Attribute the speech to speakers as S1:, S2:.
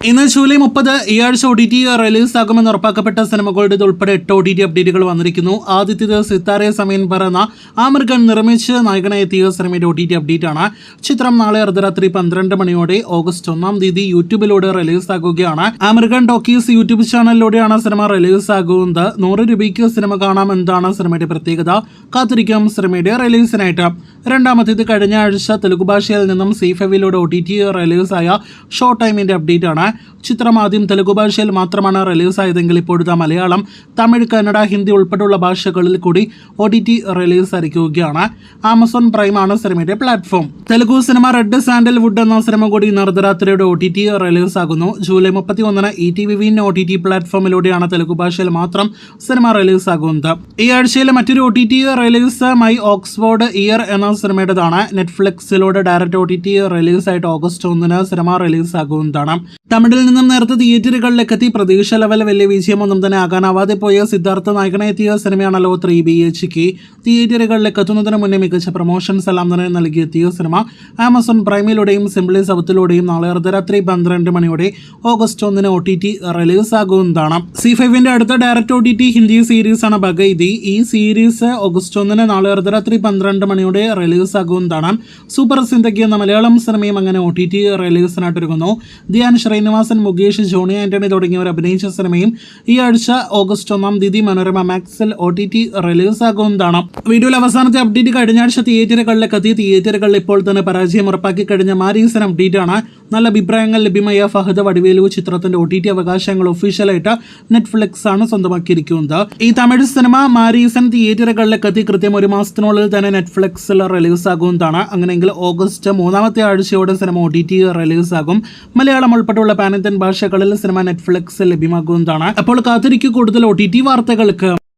S1: ഇന്ന് ജൂലൈ 30 ഈ ആഴ്ച OTT റിലീസാകുമെന്ന് ഉറപ്പാക്കപ്പെട്ട സിനിമകളുടെ ഉൾപ്പെടെ 8 OTT അപ്ഡേറ്റുകൾ വന്നിരിക്കുന്നു. ആദ്യത്തേത് സിത്താരെ സമയം പറയുന്ന ആമിർ ഖാൻ നിർമ്മിച്ച് നായകനായി എത്തിയ സിനിമയുടെ OTT അപ്ഡേറ്റ് ആണ്. ചിത്രം നാളെ അർദ്ധരാത്രി 12 മണിയോടെ ഓഗസ്റ്റ് 1 തീയതി യൂട്യൂബിലൂടെ റിലീസാകുകയാണ്. ആമിർ ഖാൻ ടോക്കീസ് യൂട്യൂബ് ചാനലിലൂടെയാണ് സിനിമ റിലീസാകുന്നത്. 100 രൂപയ്ക്ക് സിനിമ കാണാം എന്നതാണ് സിനിമയുടെ പ്രത്യേകത. കാത്തിരിക്കാം സിനിമയുടെ റിലീസിനായിട്ട്. രണ്ടാമത്തേത് കഴിഞ്ഞ ആഴ്ച തെലുഗു ഭാഷയിൽ നിന്നും സി5ലൂടെ OTT റിലീസായ ഷോ ടൈമിന്റെ അപ്ഡേറ്റ് ആണ്. ചിത്രം ആദ്യം തെലുഗു ഭാഷയിൽ മാത്രമാണ് റിലീസായതെങ്കിൽ ഇപ്പോഴത്തെ മലയാളം, തമിഴ്, കന്നഡ, ഹിന്ദി ഉൾപ്പെടെയുള്ള ഭാഷകളിൽ കൂടി OTT റിലീസായിരിക്കുകയാണ്. ആമസോൺ പ്രൈം ആണ് സിനിമയുടെ പ്ലാറ്റ്ഫോം. തെലുഗു സിനിമ റെഡ് സാൻഡൽവുഡ് എന്ന സിനിമ കൂടി ഇന്ന് അർദ്ധരാത്രിയുടെ OTT റിലീസാകുന്നു. ജൂലൈ 31 ETV OTT പ്ലാറ്റ്ഫോമിലൂടെയാണ് തെലുഗു ഭാഷയിൽ മാത്രം സിനിമ റിലീസാകുന്നത്. ഈ ആഴ്ചയിലെ മറ്റൊരു OTT release My Oxford Year എന്ന സിനിമയുടേതാണ്. നെറ്റ്ഫ്ലിക്സിലൂടെ ഡയറക്റ്റ് OTT റിലീസായിട്ട് ഓഗസ്റ്റ് 1 സിനിമ റിലീസാകുന്നതാണ്. തമിഴിൽ നിന്നും നേരത്തെ തിയേറ്ററുകളിലേക്ക് എത്തി പ്രതീക്ഷ ലെവൽ വലിയ വിജയമൊന്നും തന്നെ ആകാനാവാതെ പോയ സിദ്ധാർത്ഥ നായകനായി എത്തിയ സിനിമയാണല്ലോ 3BHK. തിയേറ്ററുകളിലേക്ക് എത്തുന്നതിന് മുന്നേ മികച്ച പ്രൊമോഷൻസ് എല്ലാം തന്നെ നൽകിയെത്തിയ സിനിമ ആമസോൺ പ്രൈമിലൂടെയും സിംപ്ലി സൗത്തിലൂടെയും നാളെ അർദ്ധരാത്രി 12 മണിയോടെ ഓഗസ്റ്റ് 1 OTT റിലീസാകുന്നതാണ്. C5 അടുത്ത ഡയറക്റ്റ് OTT ഹിന്ദി സീരീസ് ആണ് ബഗൈദി. ഈ സീരീസ് ഓഗസ്റ്റ് 1 നാളെ അർദ്ധരാത്രി 12 മണിയോടെ റിലീസാകുന്നതാണ്. സൂപ്പർ സിന്തകി എന്ന മലയാളം സിനിമയും അങ്ങനെ OTT റിലീസിനായിട്ടൊരുങ്ങുന്നു. ധ്യാൻ ശ്രീനിവാസൻ, മുകേഷ്, ജോണി ആന്റണി തുടങ്ങിയവർ അഭിനയിച്ച സിനിമയും ഈ ആഴ്ച ഓഗസ്റ്റ് 1 തീയതി മനോരമ മാക്സിൽ OTT റിലീസാകുന്നതാണ്. വീഡിയോയിൽ അവസാനത്തെ അപ്ഡേറ്റ് കഴിഞ്ഞ ആഴ്ച തിയേറ്ററുകളിലേക്ക് എത്തി തിയേറ്ററുകളിൽ ഇപ്പോൾ തന്നെ പരാജയം ഉറപ്പാക്കി കഴിഞ്ഞ മാരീസൺ അപ്ഡേറ്റ് ആണ്. നല്ല അഭിപ്രായങ്ങൾ ലഭ്യമായ ഫഹദ് വടിവേലു ചിത്രത്തിന്റെ OTT അവകാശങ്ങൾ ഒഫീഷ്യലായിട്ട് നെറ്റ്ഫ്ലിക്സ് ആണ് സ്വന്തമാക്കിയിരിക്കുന്നത്. ഈ തമിഴ് സിനിമ മാരീസൺ തിയേറ്ററുകളിലേക്ക് എത്തി കൃത്യം 1 മാസത്തിനുള്ളിൽ തന്നെ നെറ്റ്ഫ്ലിക്സിൽ റിലീസാകുന്നതാണ്. അങ്ങനെയെങ്കിൽ ഓഗസ്റ്റ് 3 ആഴ്ചയോടെ സിനിമ OTT റിലീസാകും. മലയാളം ഉൾപ്പെടെയുള്ള പാൻ ഇന്ത്യൻ ഭാഷകളിൽ സിനിമ നെറ്റ്ഫ്ലിക്സിൽ ലഭ്യമാകുന്നതാണ്. അപ്പോൾ കാത്തിരിക്കൂ കൂടുതൽ OTT വാർത്തകൾക്ക്.